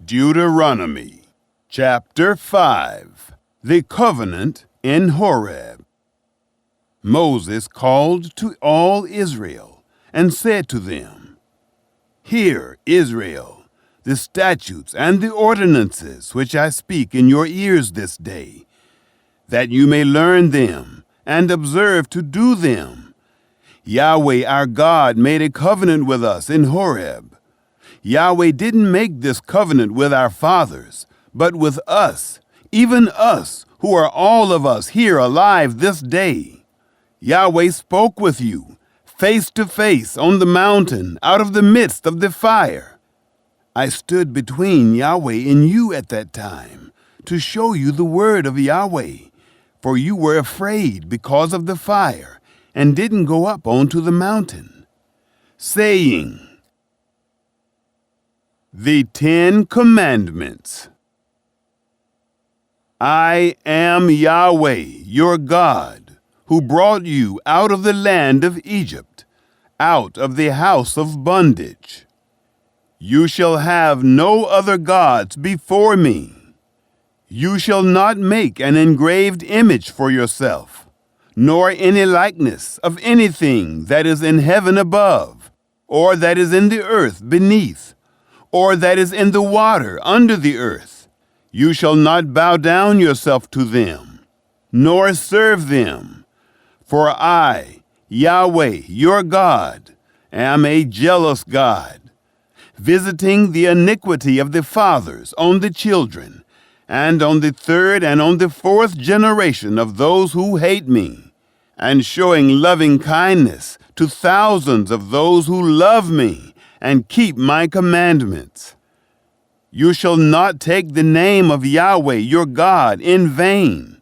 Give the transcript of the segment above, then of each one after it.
Deuteronomy, chapter 5, the covenant in Horeb. Moses called to all Israel and said to them, "Hear, Israel, the statutes and the ordinances which I speak in your ears this day, that you may learn them and observe to do them. Yahweh our God made a covenant with us in Horeb. Yahweh didn't make this covenant with our fathers, but with us, even us, who are all of us here alive this day. Yahweh spoke with you, face to face on the mountain, out of the midst of the fire. I stood between Yahweh and you at that time, to show you the word of Yahweh, for you were afraid because of the fire, and didn't go up onto the mountain, saying, The 10 Commandments. I am Yahweh, your God, who brought you out of the land of Egypt, out of the house of bondage. You shall have no other gods before me. You shall not make an engraved image for yourself, nor any likeness of anything that is in heaven above, or that is in the earth beneath, or that is in the water under the earth. You shall not bow down yourself to them, nor serve them. For I, Yahweh, your God, am a jealous God, visiting the iniquity of the fathers on the children, and on the third and on the fourth generation of those who hate me, and showing loving kindness to thousands of those who love me and keep my commandments. You shall not take the name of Yahweh your God in vain,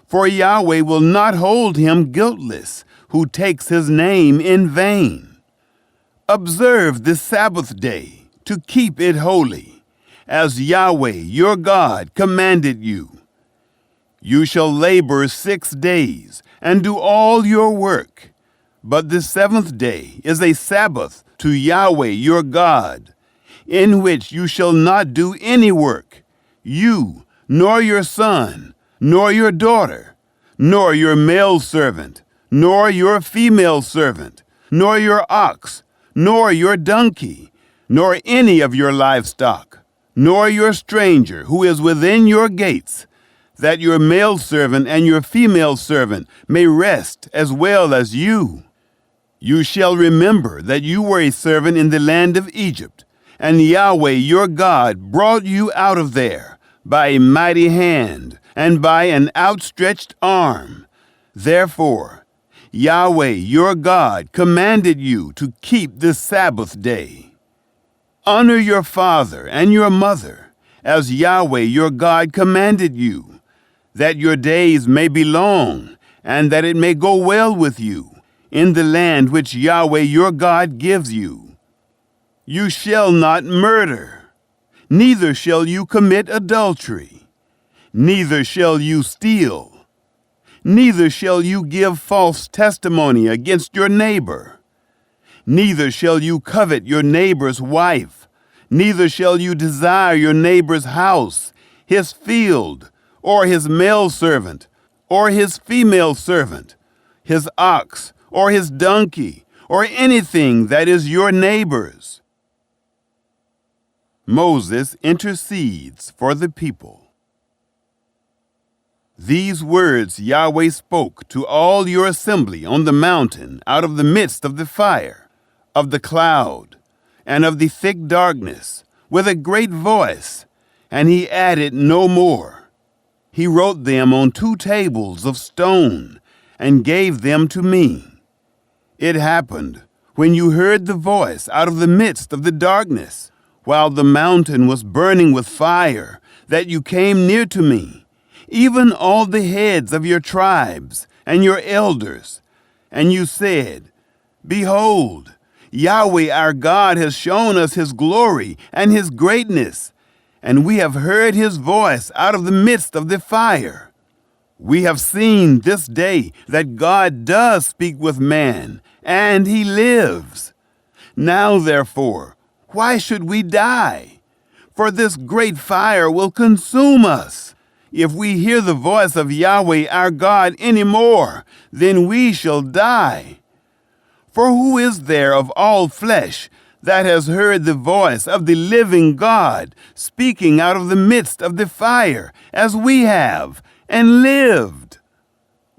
for Yahweh will not hold him guiltless who takes his name in vain. Observe the Sabbath day to keep it holy, as Yahweh your God commanded you. You shall labor 6 days and do all your work, but the 7th day is a Sabbath to Yahweh your God, in which you shall not do any work, you, nor your son, nor your daughter, nor your male servant, nor your female servant, nor your ox, nor your donkey, nor any of your livestock, nor your stranger who is within your gates, that your male servant and your female servant may rest as well as you. You shall remember that you were a servant in the land of Egypt, and Yahweh your God brought you out of there by a mighty hand and by an outstretched arm. Therefore, Yahweh your God commanded you to keep the Sabbath day. Honor your father and your mother, as Yahweh your God commanded you, that your days may be long, and that it may go well with you in the land which Yahweh your God gives you. You shall not murder, neither shall you commit adultery, neither shall you steal, neither shall you give false testimony against your neighbor, neither shall you covet your neighbor's wife, neither shall you desire your neighbor's house, his field, or his male servant, or his female servant, his ox, or his donkey, or anything that is your neighbor's." Moses intercedes for the people. These words Yahweh spoke to all your assembly on the mountain out of the midst of the fire, of the cloud, and of the thick darkness, with a great voice, and he added no more. He wrote them on 2 tables of stone and gave them to me. It happened, when you heard the voice out of the midst of the darkness, while the mountain was burning with fire, that you came near to me, even all the heads of your tribes and your elders, and you said, "Behold, Yahweh our God has shown us his glory and his greatness, and we have heard his voice out of the midst of the fire. We have seen this day that God does speak with man, and he lives. Now, therefore, why should we die? for this great fire will consume us. If we hear the voice of Yahweh our God any more, then we shall die. For who is there of all flesh that has heard the voice of the living God speaking out of the midst of the fire, as we have, and lived?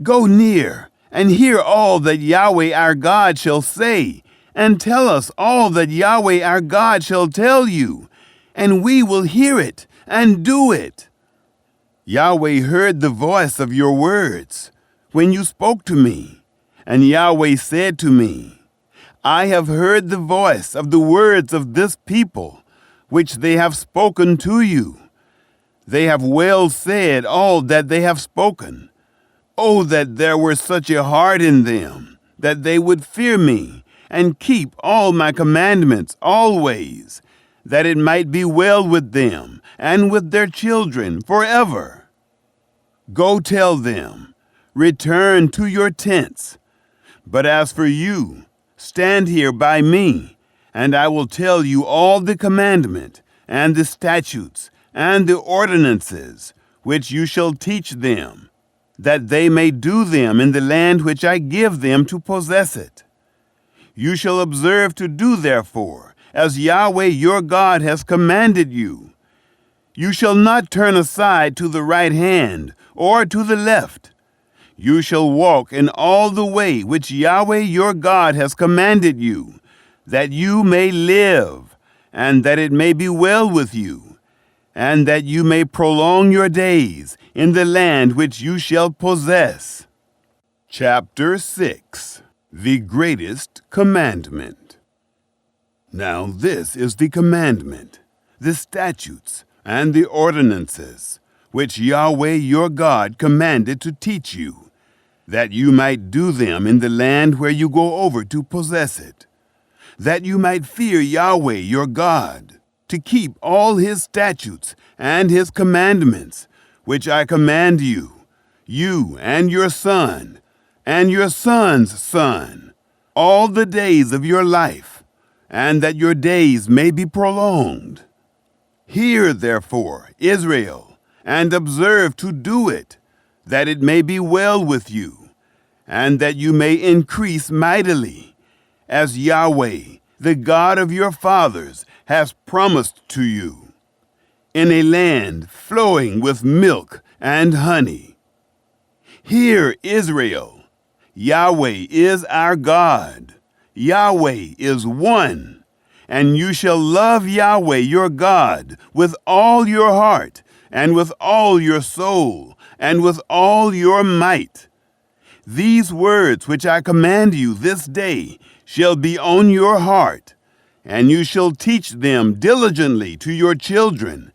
Go near and hear all that Yahweh our God shall say, and tell us all that Yahweh our God shall tell you, and we will hear it and do it. Yahweh heard the voice of your words when you spoke to me, and Yahweh said to me, I have heard the voice of the words of this people, which they have spoken to you. They have well said all that they have spoken. Oh, that there were such a heart in them, that they would fear me and keep all my commandments always, that it might be well with them and with their children forever. Go tell them, return to your tents. But as for you, stand here by me, and I will tell you all the commandment and the statutes and the ordinances which you shall teach them, that they may do them in the land which I give them to possess it. You shall observe to do therefore, as Yahweh your God has commanded you. You shall not turn aside to the right hand or to the left. You shall walk in all the way which Yahweh your God has commanded you, that you may live, and that it may be well with you, and that you may prolong your days in the land which you shall possess. Chapter 6. The Greatest Commandment. Now this is the commandment, the statutes, and the ordinances, which Yahweh your God commanded to teach you, that you might do them in the land where you go over to possess it, that you might fear Yahweh your God, to keep all his statutes and his commandments, which I command you, you and your son, and your son's son, all the days of your life, and that your days may be prolonged. Hear, therefore, Israel, and observe to do it, that it may be well with you, and that you may increase mightily, as Yahweh, the God of your fathers, has promised to you, in a land flowing with milk and honey. Hear, Israel, Yahweh is our God. Yahweh is one, and you shall love Yahweh your God with all your heart, and with all your soul, and with all your might. These words which I command you this day shall be on your heart, and you shall teach them diligently to your children,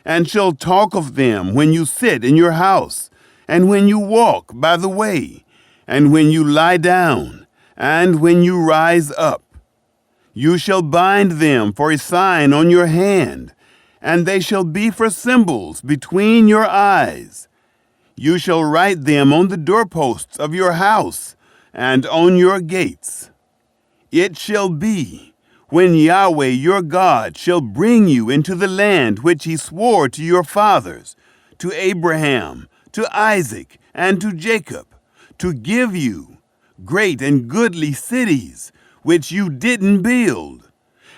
and shall talk of them when you sit in your house, and when you walk by the way, and when you lie down, and when you rise up. You shall bind them for a sign on your hand, and they shall be for symbols between your eyes. You shall write them on the doorposts of your house and on your gates. It shall be, when Yahweh your God shall bring you into the land which he swore to your fathers, to Abraham, to Isaac, and to Jacob, to give you great and goodly cities, which you didn't build,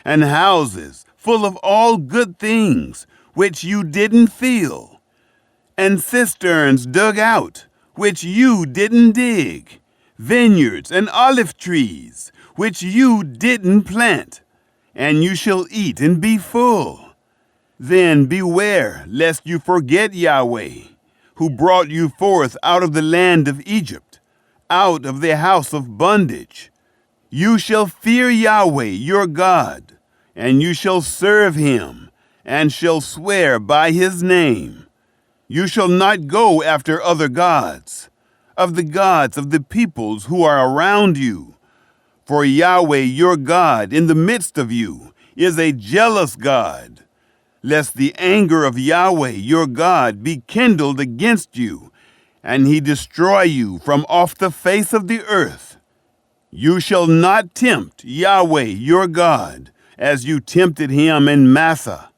and houses full of all good things, which you didn't fill, and cisterns dug out, which you didn't dig, vineyards and olive trees, which you didn't plant, and you shall eat and be full. Then beware lest you forget Yahweh, who brought you forth out of the land of Egypt, out of the house of bondage. You shall fear Yahweh your God, and you shall serve him, and shall swear by his name. You shall not go after other gods, of the peoples who are around you. For Yahweh your God in the midst of you is a jealous God, lest the anger of Yahweh your God be kindled against you, and he destroy you from off the face of the earth. You shall not tempt Yahweh your God, as you tempted him in Massah.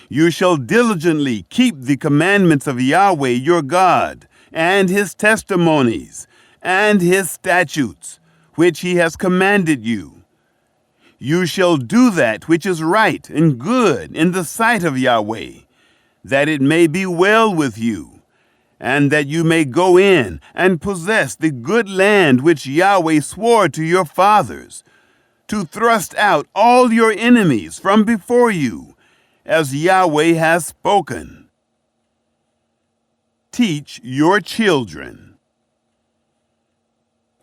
You shall diligently keep the commandments of Yahweh your God, and his testimonies, and his statutes, which he has commanded you. You shall do that which is right and good in the sight of Yahweh, that it may be well with you, and that you may go in and possess the good land which Yahweh swore to your fathers, to thrust out all your enemies from before you, as Yahweh has spoken. Teach your children.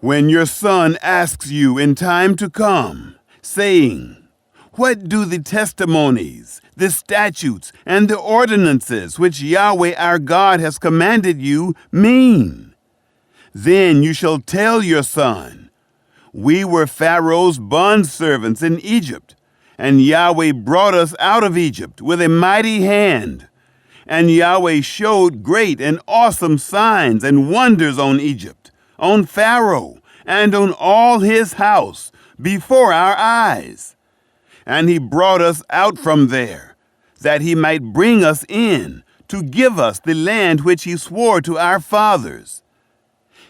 When your son asks you in time to come, saying, "What do the testimonies, the statutes, and the ordinances which Yahweh our God has commanded you mean?" Then you shall tell your son, "We were Pharaoh's bondservants in Egypt, and Yahweh brought us out of Egypt with a mighty hand. And Yahweh showed great and awesome signs and wonders on Egypt, on Pharaoh, and on all his house, before our eyes. And he brought us out from there, that he might bring us in, to give us the land which he swore to our fathers.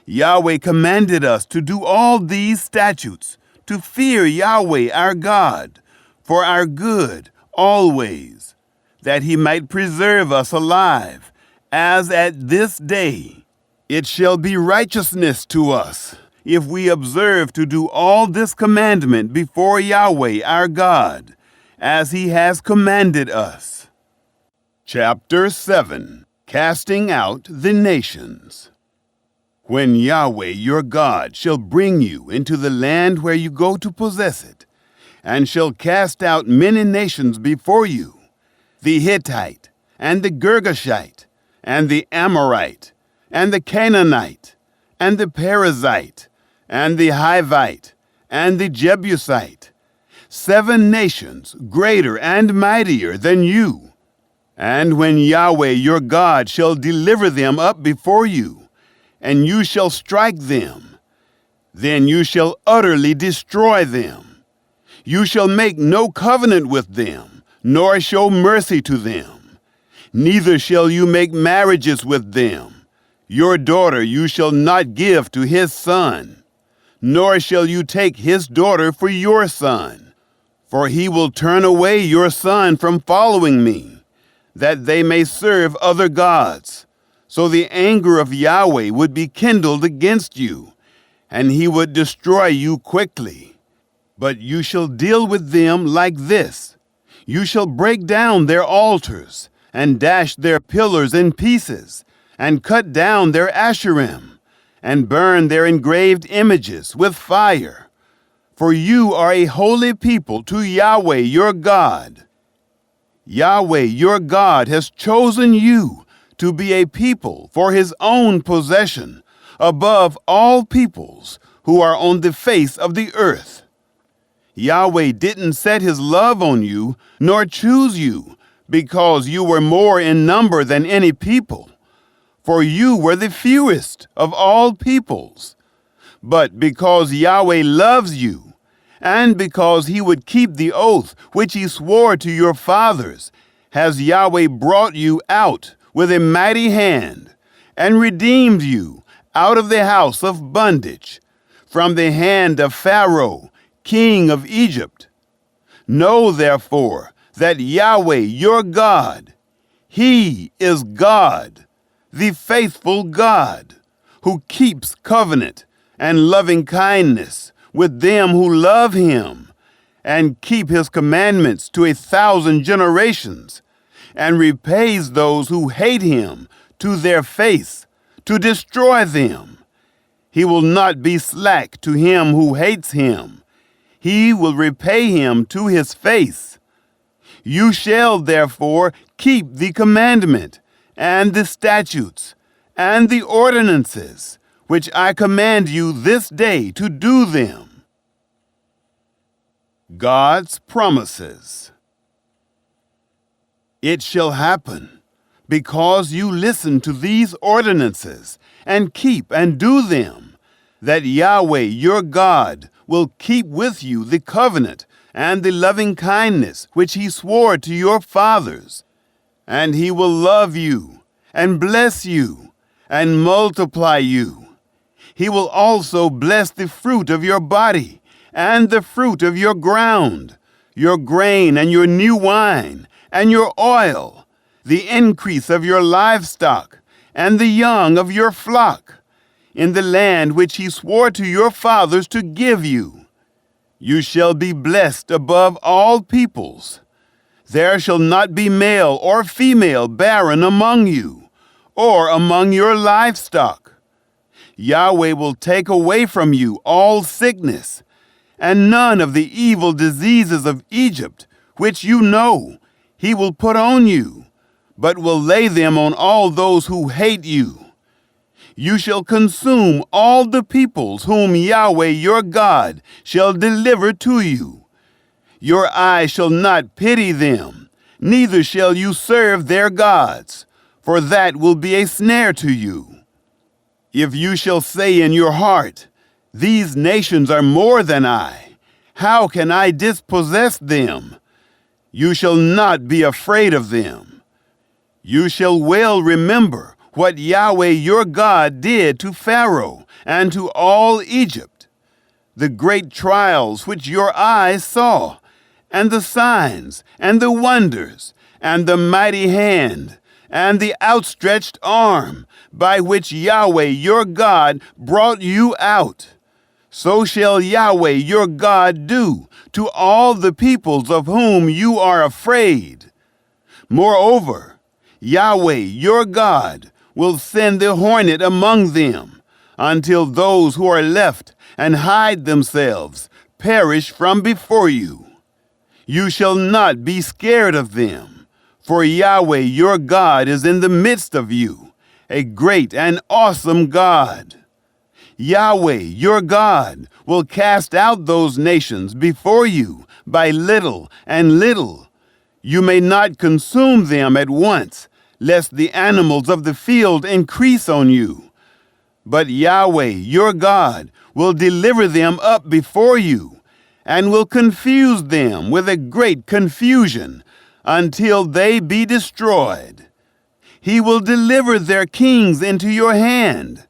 Yahweh commanded us to do all these statutes, to fear Yahweh our God, for our good always, that he might preserve us alive, as at this day. It shall be righteousness to us, if we observe to do all this commandment before Yahweh our God, as he has commanded us. Chapter 7. Casting out the nations. When Yahweh your God shall bring you into the land where you go to possess it, and shall cast out many nations before you, the Hittite, and the Girgashite, and the Amorite, and the Canaanite, and the Perizzite, and the Hivite, and the Jebusite, 7 nations greater and mightier than you. And when Yahweh your God shall deliver them up before you, and you shall strike them, then you shall utterly destroy them. You shall make no covenant with them, nor show mercy to them. Neither shall you make marriages with them. Your daughter you shall not give to his son, nor shall you take his daughter for your son. For he will turn away your son from following me, that they may serve other gods. So the anger of Yahweh would be kindled against you, and he would destroy you quickly. But you shall deal with them like this. You shall break down their altars, and dash their pillars in pieces, and cut down their Asherim, and burn their engraved images with fire. For you are a holy people to Yahweh your God. Yahweh your God has chosen you to be a people for his own possession, above all peoples who are on the face of the earth. Yahweh didn't set his love on you, nor choose you, because you were more in number than any people, for you were the fewest of all peoples. But because Yahweh loves you, and because he would keep the oath which he swore to your fathers, has Yahweh brought you out with a mighty hand, and redeemed you out of the house of bondage, from the hand of Pharaoh, king of Egypt. Know therefore that Yahweh your God, he is God, the faithful God, who keeps covenant and loving kindness with them who love him, and keep his commandments to 1,000 generations, and repays those who hate him to their face, to destroy them. He will not be slack to him who hates him. He will repay him to his face. You shall therefore keep the commandment, and the statutes, and the ordinances, which I command you this day to do them. God's promises. It shall happen, because you listen to these ordinances, and keep and do them, that Yahweh your God will keep with you the covenant and the loving kindness which he swore to your fathers, And he will love you, and bless you, and multiply you. He will also bless the fruit of your body, and the fruit of your ground, your grain and your new wine, and your oil, the increase of your livestock, and the young of your flock, in the land which he swore to your fathers to give you. You shall be blessed above all peoples. There shall not be male or female barren among you, or among your livestock. Yahweh will take away from you all sickness, and none of the evil diseases of Egypt, which you know, he will put on you, but will lay them on all those who hate you. You shall consume all the peoples whom Yahweh your God shall deliver to you. Your eye shall not pity them, neither shall you serve their gods, for that will be a snare to you. If you shall say in your heart, these nations are more than I, how can I dispossess them? You shall not be afraid of them. You shall well remember what Yahweh your God did to Pharaoh and to all Egypt, the great trials which your eyes saw, and the signs, and the wonders, and the mighty hand, and the outstretched arm, by which Yahweh your God brought you out. So shall Yahweh your God do to all the peoples of whom you are afraid. Moreover, Yahweh your God will send the hornet among them, until those who are left and hide themselves perish from before you. You shall not be scared of them, for Yahweh your God is in the midst of you, a great and awesome God. Yahweh your God will cast out those nations before you by little and little. You may not consume them at once, lest the animals of the field increase on you. But Yahweh your God will deliver them up before you, and will confuse them with a great confusion, until they be destroyed. He will deliver their kings into your hand,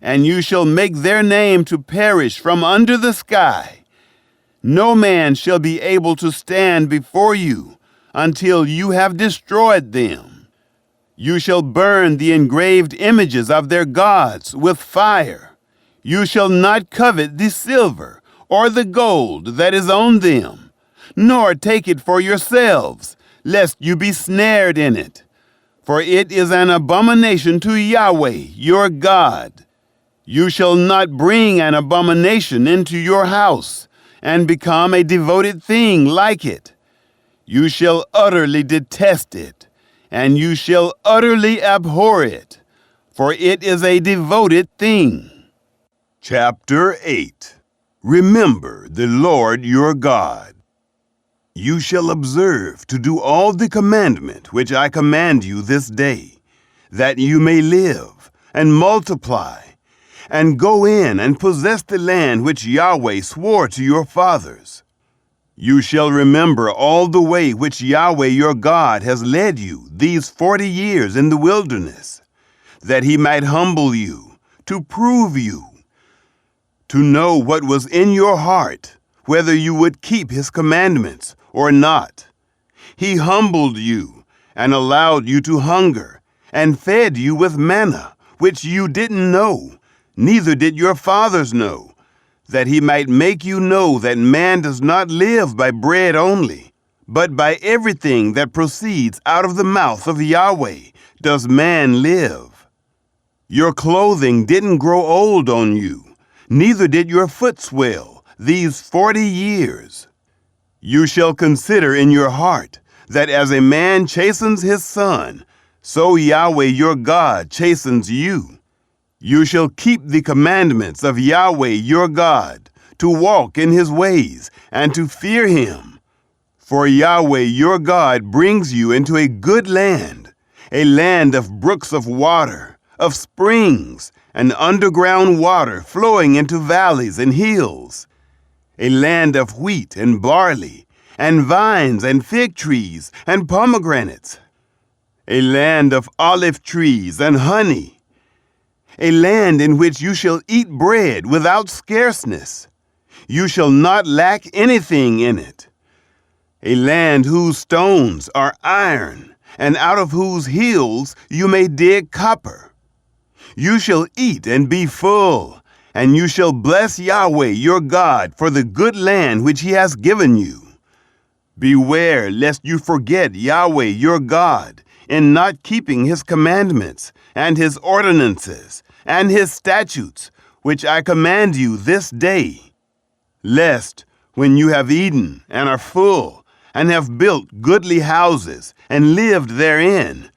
and you shall make their name to perish from under the sky. No man shall be able to stand before you until you have destroyed them. You shall burn the engraved images of their gods with fire. You shall not covet the silver or the gold that is on them, nor take it for yourselves, lest you be snared in it. For it is an abomination to Yahweh your God. You shall not bring an abomination into your house, and become a devoted thing like it. You shall utterly detest it, and you shall utterly abhor it, for it is a devoted thing. Chapter 8. Remember the Lord your God. You shall observe to do all the commandment which I command you this day, that you may live and multiply, and go in and possess the land which Yahweh swore to your fathers. You shall remember all the way which Yahweh your God has led you these 40 years in the wilderness, that he might humble you, to prove you, to know what was in your heart, whether you would keep his commandments or not. He humbled you and allowed you to hunger, and fed you with manna, which you didn't know, neither did your fathers know, that he might make you know that man does not live by bread only, but by everything that proceeds out of the mouth of Yahweh does man live. Your clothing didn't grow old on you, neither did your foot swell these 40 years. You shall consider in your heart that as a man chastens his son, so Yahweh your God chastens you. You shall keep the commandments of Yahweh your God, to walk in his ways, and to fear him. For Yahweh your God brings you into a good land, a land of brooks of water, of springs, and underground water flowing into valleys and hills, a land of wheat and barley, and vines and fig trees and pomegranates, a land of olive trees and honey, a land in which you shall eat bread without scarceness. You shall not lack anything in it. A land whose stones are iron, and out of whose hills you may dig copper. You shall eat and be full, and you shall bless Yahweh your God for the good land which he has given you. Beware lest you forget Yahweh your God in not keeping his commandments and his ordinances and his statutes, which I command you this day, lest, when you have eaten and are full, and have built goodly houses and lived therein,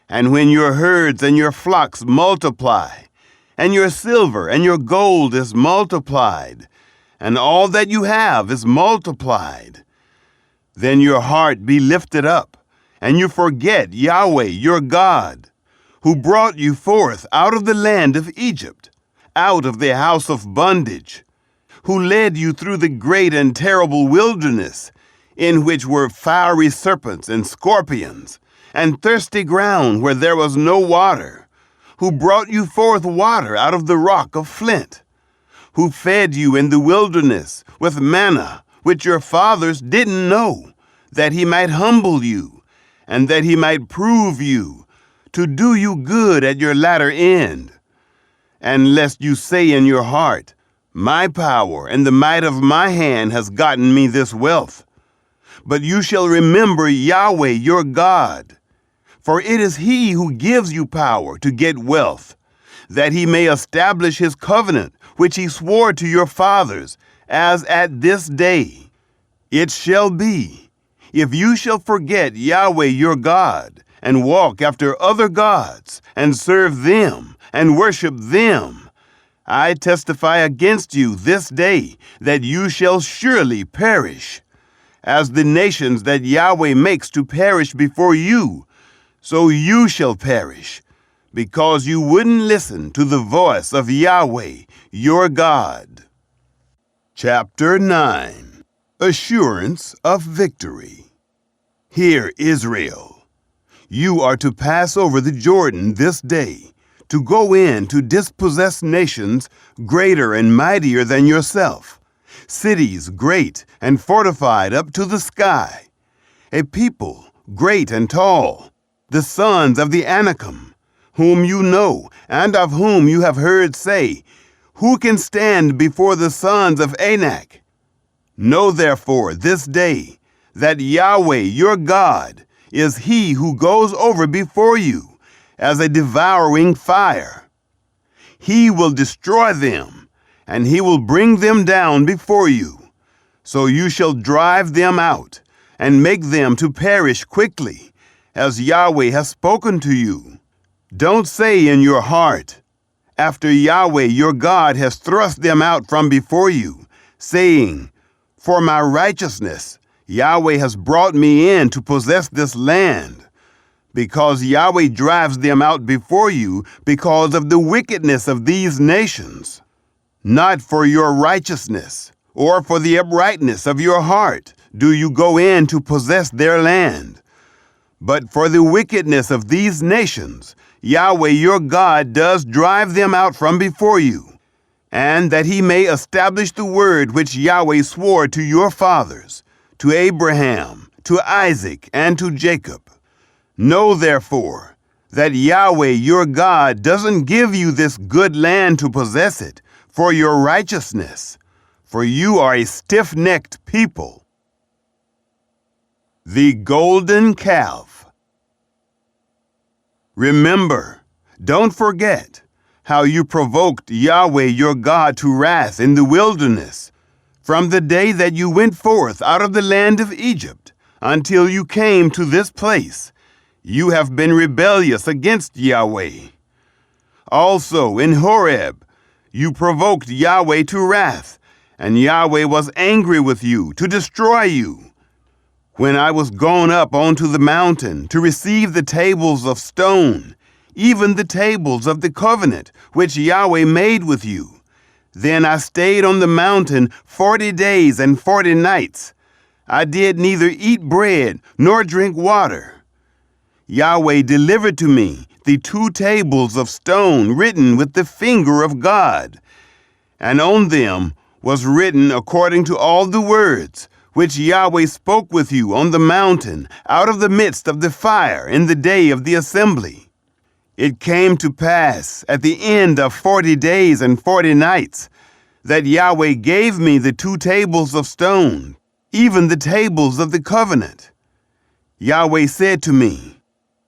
and when your herds and your flocks multiply, and your silver and your gold is multiplied, and all that you have is multiplied, then your heart be lifted up, and you forget Yahweh your God, who brought you forth out of the land of Egypt, out of the house of bondage, who led you through the great and terrible wilderness, in which were fiery serpents and scorpions, and thirsty ground where there was no water, who brought you forth water out of the rock of flint, who fed you in the wilderness with manna, which your fathers didn't know, that he might humble you, and that he might prove you, to do you good at your latter end. And lest you say in your heart, my power and the might of my hand has gotten me this wealth. But you shall remember Yahweh your God, for it is he who gives you power to get wealth, that he may establish his covenant, which he swore to your fathers, as at this day. It shall be, if you shall forget Yahweh your God, and walk after other gods, and serve them, and worship them, I testify against you this day that you shall surely perish. As the nations that Yahweh makes to perish before you, so you shall perish, because you wouldn't listen to the voice of Yahweh, your God. Chapter 9. Assurance of Victory. Hear, Israel, you are to pass over the Jordan this day, to go in to dispossess nations greater and mightier than yourself, cities great and fortified up to the sky, a people great and tall, the sons of the Anakim, whom you know, and of whom you have heard say, who can stand before the sons of Anak? Know therefore this day that Yahweh your God is he who goes over before you as a devouring fire. He will destroy them, and he will bring them down before you. So you shall drive them out, and make them to perish quickly, as Yahweh has spoken to you. Don't say in your heart, after Yahweh your God has thrust them out from before you, saying, for my righteousness Yahweh has brought me in to possess this land, because Yahweh drives them out before you because of the wickedness of these nations. Not for your righteousness, or for the uprightness of your heart, do you go in to possess their land. But for the wickedness of these nations, Yahweh your God does drive them out from before you, and that he may establish the word which Yahweh swore to your fathers, to Abraham, to Isaac, and to Jacob. Know therefore that Yahweh your God doesn't give you this good land to possess it, for your righteousness, for you are a stiff-necked people. The golden calf. Remember, don't forget, how you provoked Yahweh your God to wrath in the wilderness, from the day that you went forth out of the land of Egypt, until you came to this place. You have been rebellious against Yahweh. Also in Horeb, you provoked Yahweh to wrath, and Yahweh was angry with you to destroy you. When I was gone up onto the mountain to receive the tables of stone, even the tables of the covenant which Yahweh made with you, then I stayed on the mountain 40 days and 40 nights. I did neither eat bread nor drink water. Yahweh delivered to me the 2 tables of stone written with the finger of God, and on them was written according to all the words which Yahweh spoke with you on the mountain out of the midst of the fire in the day of the assembly. It came to pass at the end of 40 days and 40 nights that Yahweh gave me the 2 tables of stone, even the tables of the covenant. Yahweh said to me,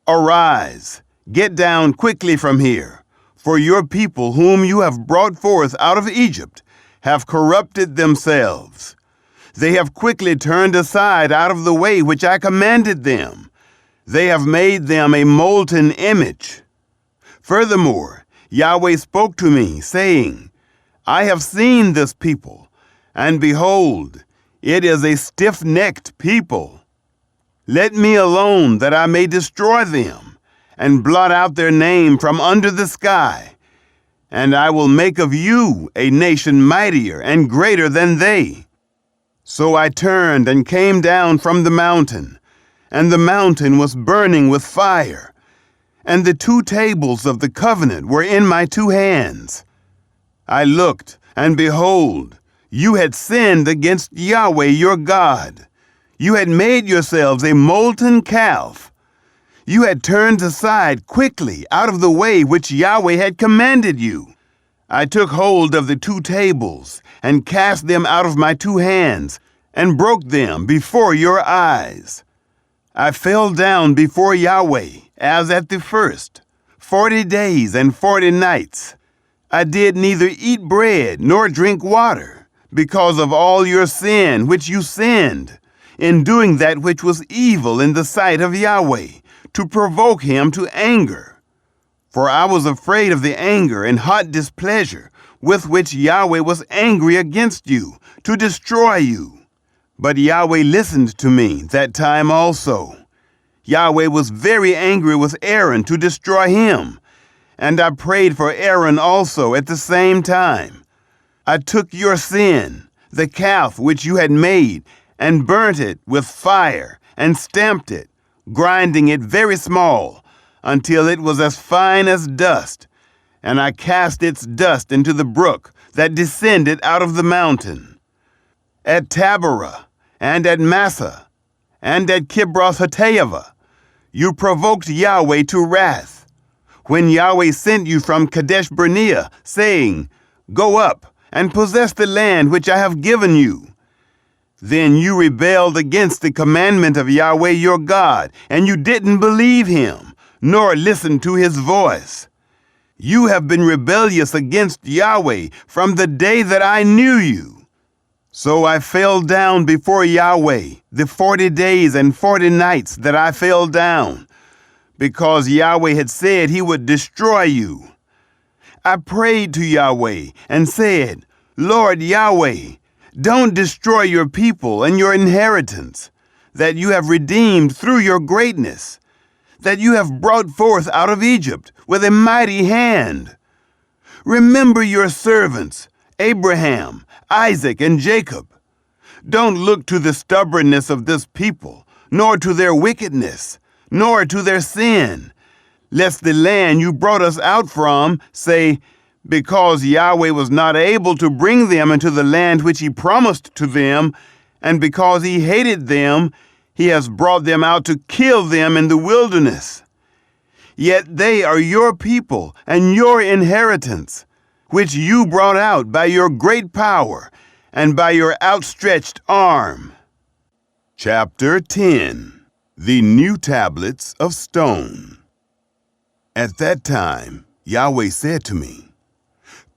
"Arise, get down quickly from here, for your people whom you have brought forth out of Egypt have corrupted themselves. They have quickly turned aside out of the way which I commanded them. They have made them a molten image." Furthermore, Yahweh spoke to me, saying, "I have seen this people, and behold, it is a stiff-necked people. Let me alone that I may destroy them, and blot out their name from under the sky, and I will make of you a nation mightier and greater than they." So I turned and came down from the mountain, and the mountain was burning with fire, and the 2 tables of the covenant were in my 2 hands. I looked, and behold, you had sinned against Yahweh your God. You had made yourselves a molten calf. You had turned aside quickly out of the way which Yahweh had commanded you. I took hold of the 2 tables and cast them out of my 2 hands and broke them before your eyes. I fell down before Yahweh as at the first, 40 days and 40 nights. I did neither eat bread nor drink water because of all your sin which you sinned in doing that which was evil in the sight of Yahweh, to provoke him to anger. For I was afraid of the anger and hot displeasure with which Yahweh was angry against you, to destroy you. But Yahweh listened to me that time also. Yahweh was very angry with Aaron to destroy him, and I prayed for Aaron also at the same time. I took your sin, the calf which you had made, and burnt it with fire, and stamped it, grinding it very small, until it was as fine as dust, and I cast its dust into the brook that descended out of the mountain. At Taberah, and at Massa, and at Kibroth-Hattaavah, you provoked Yahweh to wrath, when Yahweh sent you from Kadesh-Barnea, saying, "Go up and possess the land which I have given you." Then you rebelled against the commandment of Yahweh your God, and you didn't believe him, nor listen to his voice. You have been rebellious against Yahweh from the day that I knew you. So I fell down before Yahweh the 40 days and 40 nights that I fell down, because Yahweh had said he would destroy you. I prayed to Yahweh and said, "Lord Yahweh, don't destroy your people and your inheritance, that you have redeemed through your greatness, that you have brought forth out of Egypt with a mighty hand. Remember your servants, Abraham, Isaac, and Jacob. Don't look to the stubbornness of this people, nor to their wickedness, nor to their sin, lest the land you brought us out from say, because Yahweh was not able to bring them into the land which he promised to them, and because he hated them, he has brought them out to kill them in the wilderness. Yet they are your people and your inheritance, which you brought out by your great power and by your outstretched arm." Chapter 10. The New Tablets of Stone. At that time, Yahweh said to me,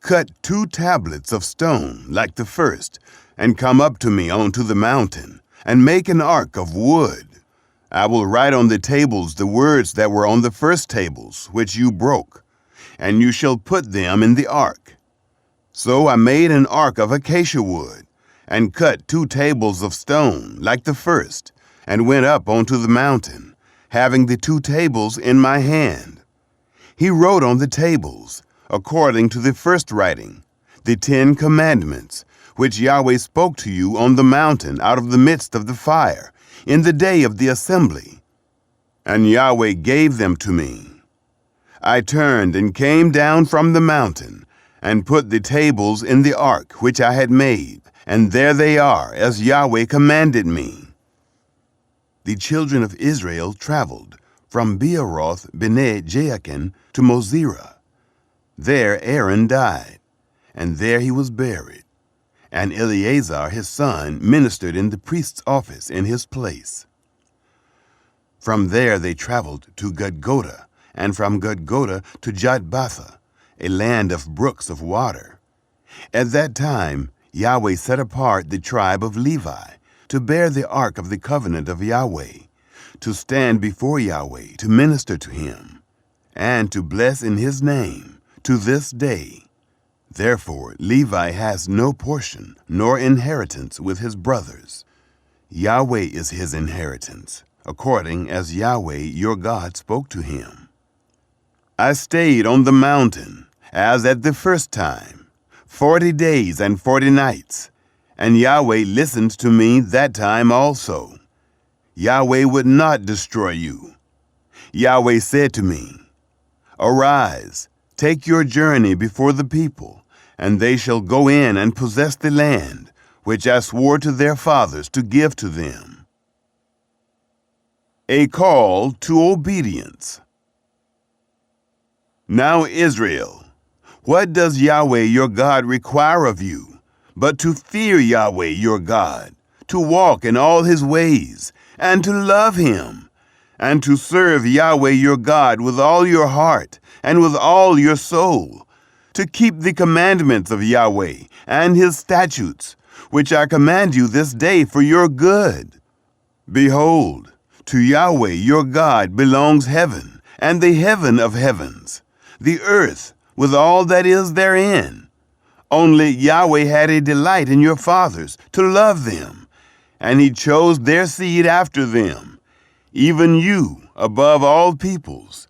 "Cut 2 tablets of stone like the first, and come up to me onto the mountain, and make an ark of wood. I will write on the tables the words that were on the first tables, which you broke, and you shall put them in the ark." So I made an ark of acacia wood, and cut 2 tables of stone like the first, and went up onto the mountain, having the 2 tables in my hand. He wrote on the tables, according to the first writing, the 10 commandments, which Yahweh spoke to you on the mountain out of the midst of the fire, in the day of the assembly. And Yahweh gave them to me. I turned and came down from the mountain, and put the tables in the ark which I had made, and there they are, as Yahweh commanded me. The children of Israel traveled from Beeroth bene Jaakan to Mosera. There Aaron died, and there he was buried, and Eleazar his son ministered in the priest's office in his place. From there they traveled to Gudgoda, and from Gudgoda to Jotbatha, a land of brooks of water. At that time Yahweh set apart the tribe of Levi to bear the ark of the covenant of Yahweh, to stand before Yahweh to minister to him, and to bless in his name to this day. Therefore Levi has no portion nor inheritance with his brothers. Yahweh is his inheritance, according as Yahweh your God spoke to him. I stayed on the mountain, as at the first time, 40 days and 40 nights, and Yahweh listened to me that time also. Yahweh would not destroy you. Yahweh said to me, Arise, take your journey before the people, and they shall go in and possess the land, which I swore to their fathers to give to them. A call to obedience. Now Israel, what does Yahweh your God require of you, but to fear Yahweh your God, to walk in all his ways, and to love him, and to serve Yahweh your God with all your heart and with all your soul, to keep the commandments of Yahweh and his statutes, which I command you this day for your good. Behold, to Yahweh your God belongs heaven, and the heaven of heavens, the earth with all that is therein. Only Yahweh had a delight in your fathers to love them, and he chose their seed after them, even you above all peoples,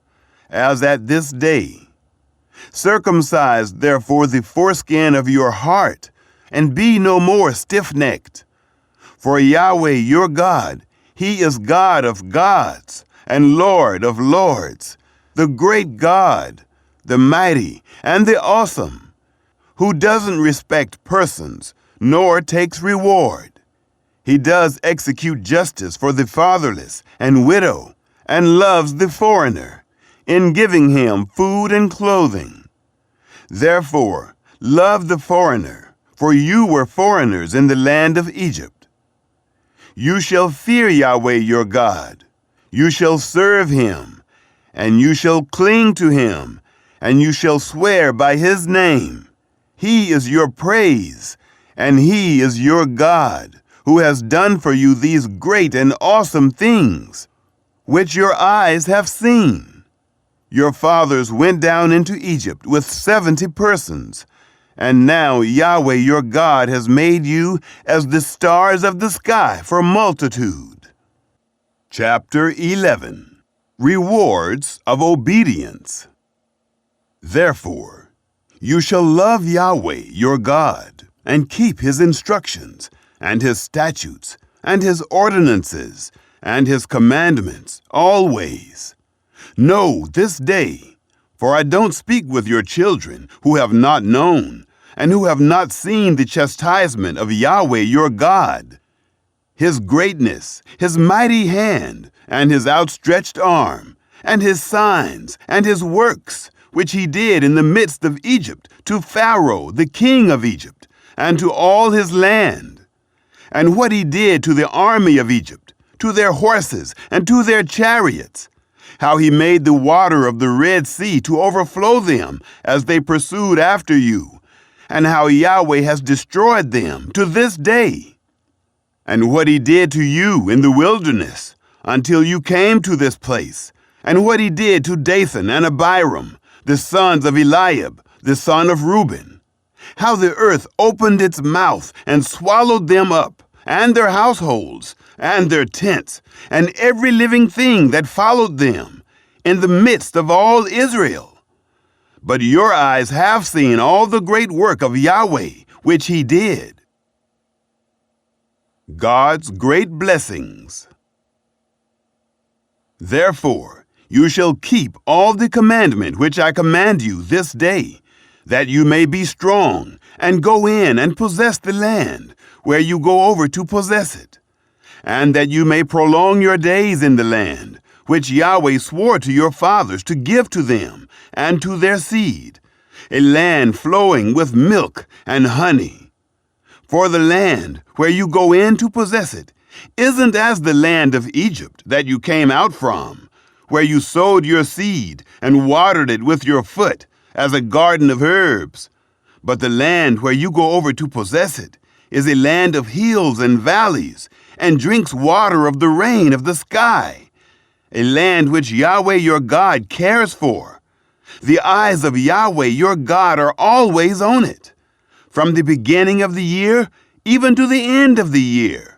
as at this day. Circumcise therefore the foreskin of your heart, and be no more stiff-necked. For Yahweh your God, he is God of gods and Lord of lords, the great God, the mighty and the awesome, who doesn't respect persons nor takes reward. He does execute justice for the fatherless and widow, and loves the foreigner, in giving him food and clothing. Therefore, love the foreigner, for you were foreigners in the land of Egypt. You shall fear Yahweh your God. You shall serve him, and you shall cling to him, and you shall swear by his name. He is your praise, and he is your God, who has done for you these great and awesome things, which your eyes have seen. Your fathers went down into Egypt with 70 persons, and now Yahweh your God has made you as the stars of the sky for multitude. Chapter 11. Rewards of Obedience. Therefore, you shall love Yahweh your God, and keep his instructions, and his statutes, and his ordinances, and his commandments always. Know this day, for I don't speak with your children who have not known, and who have not seen the chastisement of Yahweh your God, his greatness, his mighty hand, and his outstretched arm, and his signs, and his works, which he did in the midst of Egypt to Pharaoh, the king of Egypt, and to all his land, and what he did to the army of Egypt, to their horses, and to their chariots, how he made the water of the Red Sea to overflow them as they pursued after you, and how Yahweh has destroyed them to this day, and what he did to you in the wilderness until you came to this place, and what he did to Dathan and Abiram, the sons of Eliab, the son of Reuben, how the earth opened its mouth and swallowed them up, and their households, and their tents, and every living thing that followed them, in the midst of all Israel. But your eyes have seen all the great work of Yahweh, which he did. God's great blessings. Therefore, you shall keep all the commandment which I command you this day, that you may be strong, and go in and possess the land, where you go over to possess it, and that you may prolong your days in the land, which Yahweh swore to your fathers to give to them and to their seed, a land flowing with milk and honey. For the land where you go in to possess it isn't as the land of Egypt that you came out from, where you sowed your seed and watered it with your foot as a garden of herbs. But the land where you go over to possess it is a land of hills and valleys, and drinks water of the rain of the sky, a land which Yahweh your God cares for. The eyes of Yahweh your God are always on it, from the beginning of the year even to the end of the year.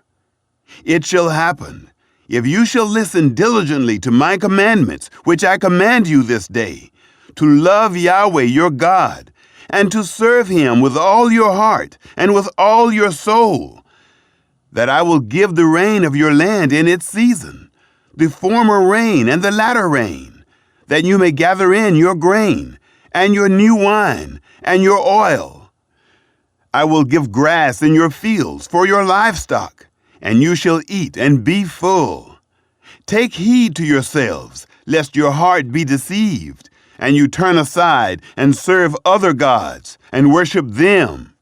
It shall happen, if you shall listen diligently to my commandments, which I command you this day, to love Yahweh your God, and to serve him with all your heart and with all your soul, that I will give the rain of your land in its season, the former rain and the latter rain, that you may gather in your grain, and your new wine, and your oil. I will give grass in your fields for your livestock, and you shall eat and be full. Take heed to yourselves, lest your heart be deceived, and you turn aside and serve other gods, and worship them.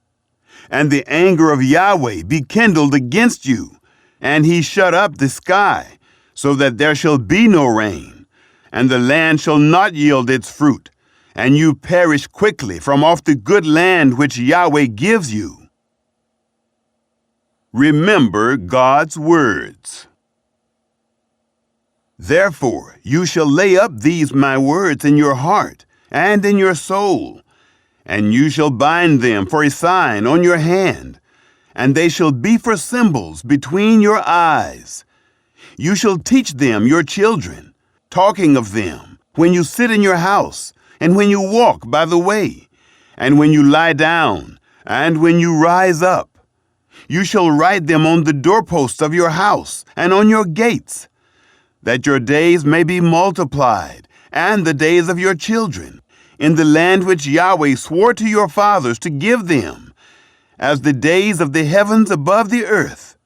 And the anger of Yahweh be kindled against you, and he shut up the sky, so that there shall be no rain, and the land shall not yield its fruit, and you perish quickly from off the good land which Yahweh gives you. Remember God's words. Therefore you shall lay up these my words in your heart and in your soul, and you shall bind them for a sign on your hand, and they shall be for symbols between your eyes. You shall teach them your children, talking of them when you sit in your house, and when you walk by the way, and when you lie down, and when you rise up. You shall write them on the doorposts of your house and on your gates, that your days may be multiplied, and the days of your children, in the land which Yahweh swore to your fathers to give them, as the days of the heavens above the earth.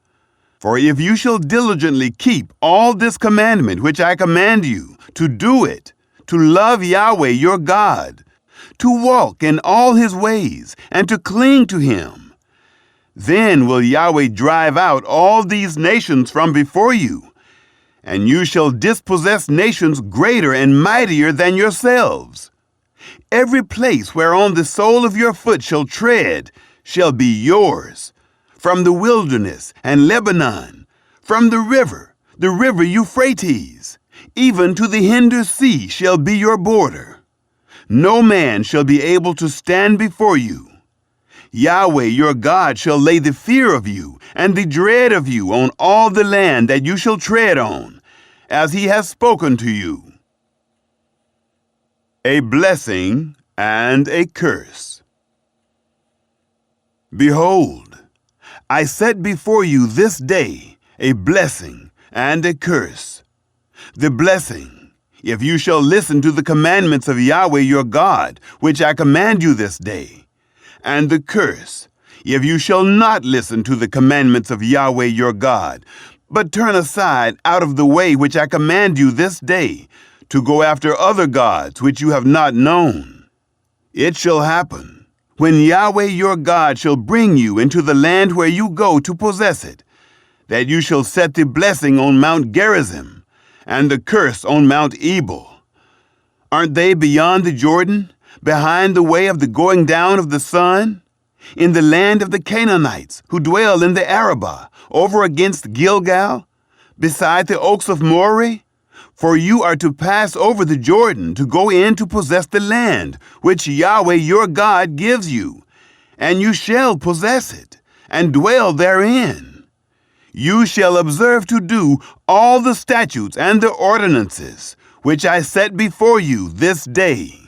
For if you shall diligently keep all this commandment which I command you, to do it, to love Yahweh your God, to walk in all his ways, and to cling to him, then will Yahweh drive out all these nations from before you, and you shall dispossess nations greater and mightier than yourselves. Every place whereon the sole of your foot shall tread shall be yours, from the wilderness and Lebanon, from the river Euphrates, even to the hinder sea shall be your border. No man shall be able to stand before you. Yahweh your God shall lay the fear of you and the dread of you on all the land that you shall tread on, as he has spoken to you. A blessing and a curse. Behold, I set before you this day a blessing and a curse. The blessing, if you shall listen to the commandments of Yahweh your God, which I command you this day, and the curse, if you shall not listen to the commandments of Yahweh your God, but turn aside out of the way which I command you this day, to go after other gods which you have not known. It shall happen, when Yahweh your God shall bring you into the land where you go to possess it, that you shall set the blessing on Mount Gerizim, and the curse on Mount Ebal. Aren't they beyond the Jordan, behind the way of the going down of the sun? In the land of the Canaanites, who dwell in the Arabah, over against Gilgal, beside the oaks of Moreh? For you are to pass over the Jordan to go in to possess the land which Yahweh your God gives you, and you shall possess it, and dwell therein. You shall observe to do all the statutes and the ordinances which I set before you this day.